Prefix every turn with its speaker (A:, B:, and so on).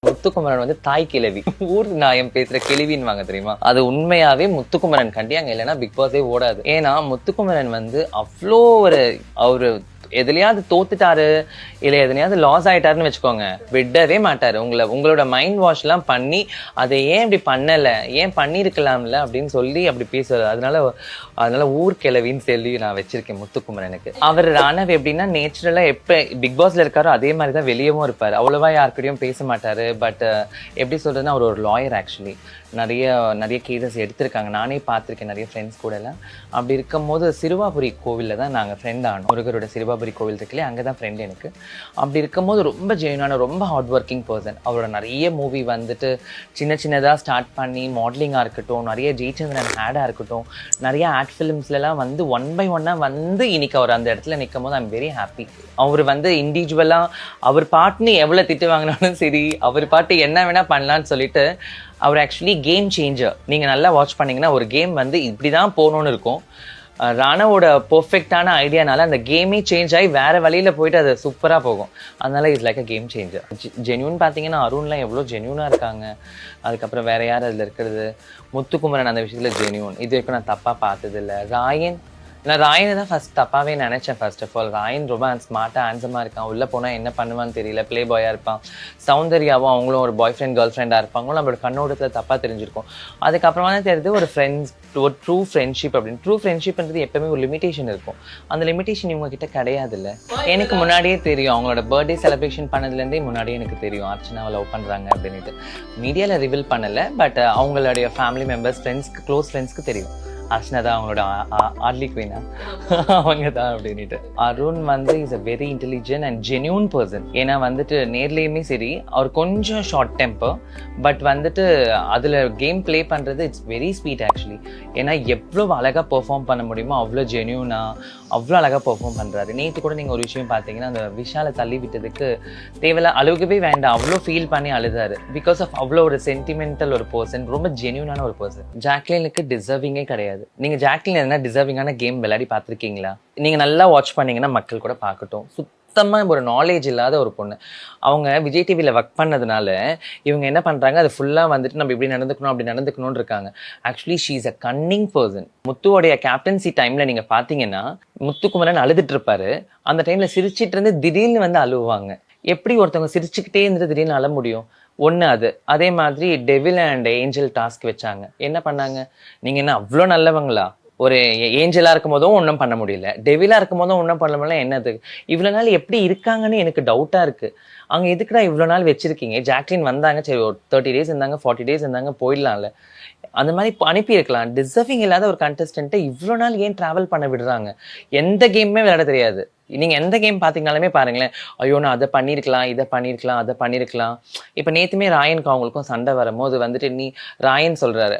A: முத்துக்குமரன் வந்து தாய் கிழவி, ஊர் நாயம் பேசுற கிழவின்னு வாங்க தெரியுமா? அது உண்மையாவே முத்துக்குமரன் கண்டி அங்க இல்லைன்னா பிக் பாஸே ஓடாது. ஏன்னா முத்துக்குமரன் வந்து அவ்வளோ அவரு எதுலையாவது தோத்துட்டாரு இல்லை எதுலையாவது லாஸ் ஆயிட்டாருன்னு வச்சுக்கோங்க, விடவே மாட்டாரு. உங்களோட மைண்ட் வாஷ் எல்லாம் பண்ணி அதை ஏன் இப்படி பண்ணலை, ஏன் பண்ணியிருக்கலாம்ல அப்படின்னு சொல்லி அப்படி பேசுவார். அதனால ஊர் கிழவின்னு சொல்லி நான் வச்சிருக்கேன் முத்துக்குமரனுக்கு. அவர் ராணவ் எப்படின்னா நேச்சுரலா எப்போ பிக் பாஸ்ல இருக்காரோ அதே மாதிரி தான் வெளியவும் இருப்பார். அவ்வளோவா யாருக்கிட்டையும் பேச மாட்டாரு. பட் எப்படி சொல்றதுன்னா அவர் ஒரு லாயர். ஆக்சுவலி நிறைய கேசஸ் எடுத்திருக்காங்க, நானே பார்த்துருக்கேன் நிறைய ஃப்ரெண்ட்ஸ் கூட எல்லாம். அப்படி இருக்கும் போது சிறுவாபுரி கோவிலில் தான் நாங்கள் ஃப்ரெண்ட் ஆனோம். முருகரோட சிறுவாபுரி கோவில் இருக்குல்லையே, அங்கே தான் ஃப்ரெண்ட் எனக்கு. அப்படி இருக்கும்போது ரொம்ப ஜெயினான ரொம்ப ஹார்ட் ஒர்க்கிங் பர்சன். அவரோட நிறைய மூவி வந்துட்டு சின்னதாக ஸ்டார்ட் பண்ணி மாடலிங்காக இருக்கட்டும், நிறைய ஜெயச்சந்திரன் ஆடாக இருக்கட்டும், நிறைய ஆட் ஃபிலிம்ஸ்லாம் வந்து 1 by 1 வந்து இன்னைக்கு அவர் அந்த இடத்துல நிற்கும் போது ஐம் வெரி ஹாப்பி. அவர் வந்து இண்டிவிஜுவலாக அவர் பாட்டுன்னு எவ்வளோ திட்டு வாங்கினாலும் சரி, அவர் பாட்டு என்ன வேணால் பண்ணலான்னு சொல்லிட்டு அவர் ஆக்சுவலி கேம் சேஞ்சர். நீங்கள் நல்லா வாட்ச் பண்ணிங்கன்னா ஒரு கேம் வந்து இப்படி தான் போகணுன்னு இருக்கும். ராணவோட பர்ஃபெக்டான ஐடியானால அந்த கேமே சேஞ்ச் ஆகி வேறு வழியில் போயிட்டு அது சூப்பராக போகும். அதனால it's like a game changer. Genuine பார்த்தீங்கன்னா அருண்லாம் எவ்வளோ ஜென்யூனாக இருக்காங்க. அதுக்கப்புறம் வேறு யார் அதில் இருக்கிறது? முத்துக்குமரன் அந்த விஷயத்தில் ஜென்யூன், இது வரைக்கும் நான் தப்பாக பார்த்ததில்லை. நான் ராயனை தான் ஃபஸ்ட் தப்பாகவே நினச்சேன். ஃபர்ஸ்ட் ஆஃப் ஆல் ராயன் ரொம்ப ஸ்மார்ட்டாக ஹேண்ட்ஸமாக இருக்கான். உள்ளே போனால் என்ன பண்ணுவான்னு தெரியல, ப்ளே பாயாக இருப்பான். சௌந்தர்யாவும் அவங்களும் ஒரு பாய் ஃப்ரெண்ட் கேர்ள் ஃப்ரெண்டாக இருப்பாங்களும் நம்மளோட கண்ணோட்டத்தில் தப்பாக தெரிஞ்சிருக்கும். அதுக்கப்புறமா தான் தெரியுது ஒரு ஃப்ரெண்ட்ஸ், ஒரு ட்ரூ ஃப்ரெண்ட்ஷிப் அப்படின்னு. ட்ரூ ஃப்ரெண்ட்ஷிப்ன்றது எப்பவுமே ஒரு லிமிடேஷன் இருக்கும். அந்த லிமிடேஷன் இவங்க கிட்ட கிடையாது. இல்லை, எனக்கு முன்னாடியே தெரியும். அவங்களோட பர்த்டே செலிப்ரேஷன் பண்ணதுலேருந்தே முன்னாடியே எனக்கு தெரியும் அர்ச்சனாவை லவ் பண்ணுறாங்க அப்படின்ட்டு. மீடியாவில் ரிவீல் பண்ணலை, பட் அவங்களுடைய ஃபேமிலி மெம்பர்ஸ், ஃப்ரெண்ட்ஸ்க்கு, க்ளோஸ் ஃப்ரெண்ட்ஸ்க்கு தெரியும் அர்ச்சனா தான் அவங்களோட ஆர்லி குவீனா அவங்க தான் அப்படின்ட்டு. அருண் வந்து is a very intelligent and genuine person. ஏன்னா வந்துட்டு நேர்லேயுமே சரி, அவர் கொஞ்சம் ஷார்ட் டெம்பர், பட் வந்துட்டு அதில் கேம் ப்ளே பண்ணுறது இட்ஸ் வெரி ஸ்வீட் ஆக்சுவலி. ஏன்னா எவ்வளோ அழகாக பெர்ஃபார்ம் பண்ண முடியுமோ அவ்வளோ ஜென்யூனாக அவ்வளோ அழகாக பெர்ஃபார்ம் பண்ணுறாரு. நேற்று கூட நீங்கள் ஒரு விஷயம் பார்த்தீங்கன்னா, அந்த விஷாலை தள்ளி விட்டதுக்கு தேவையில்ல அழுகவே வேண்டாம், அவ்வளோ ஃபீல் பண்ணி அழுதாரு. பிகாஸ் ஆஃப் அவ்வளோ ஒரு சென்டிமெண்டல் ஒரு பர்சன், ரொம்ப ஜென்யூனான ஒரு பர்சன். ஜாக்லினுக்கு டிசர்விங்கே கிடையாது. நீங்க ஜாக்லின் எதனா டிசர்விங்கான கேம் விளையாடி பார்த்துருக்கீங்களா? நீங்க நல்லா வாட்ச் பண்ணீங்கன்னா மக்கள் கூட பார்க்கட்டும். சுத்தமாக ஒரு நாலேஜ் இல்லாத ஒரு பொண்ணு. அவங்க விஜய் டிவியில் ஒர்க் பண்ணதுனால இவங்க என்ன பண்ணுறாங்க, அது ஃபுல்லாக வந்துட்டு நம்ம இப்படி நடந்துக்கணும் அப்படி நடந்துக்கணும்னு இருக்காங்க. Actually she is a cunning person. முத்துவோடைய கேப்டன்சி டைமில் நீங்கள் பார்த்தீங்கன்னா முத்துக்குமரன் அழுதுட்டு இருப்பாரு. அந்த டைமில் சிரிச்சிட்டு இருந்து திடீர்னு வந்து அழுவாங்க. எப்படி ஒருத்தவங்க சிரிச்சுக்கிட்டே இருந்துட்டு திடீர்னு அழ முடியும்? ஒன்று அது. அதே மாதிரி டெவில் அண்ட் ஏஞ்சல் டாஸ்க் வச்சாங்க. என்ன பண்ணாங்க? நீங்கள் என்ன அவ்வளோ நல்லவங்களா? ஒரு ஏஞ்சலாக இருக்கும் போதும் ஒன்றும் பண்ண முடியல, டெவிலாக இருக்கும் போதும் ஒன்றும் பண்ண முடியல. என்னது இவ்வளோ நாள் எப்படி இருக்காங்கன்னு எனக்கு டவுட்டாக இருக்குது. அங்கே எதுக்குடா இவ்வளோ நாள் வச்சுருக்கீங்க? ஜாக்லின் வந்தாங்க, சரி ஒரு 30 days இருந்தாங்க, 40 days இருந்தாங்க, போயிடலாம்ல. அந்த மாதிரி அனுப்பியிருக்கலாம். டிசர்விங் இல்லாத ஒரு கண்டஸ்டன்ட்டை இவ்வளோ நாள் ஏன் ட்ராவல் பண்ண விடுறாங்க? எந்த கேமுமே விளையாட தெரியாது. நீங்கள் எந்த கேம் பார்த்தீங்கனாலுமே பாருங்களேன், ஐயோ நான் அதை பண்ணியிருக்கலாம், இதை பண்ணியிருக்கலாம், அதை பண்ணியிருக்கலாம். இப்போ நேற்றுமே ராயனுக்கு அவங்களுக்கும் சண்டை வரும்போது வந்துட்டு ராயன் சொல்கிறாரு,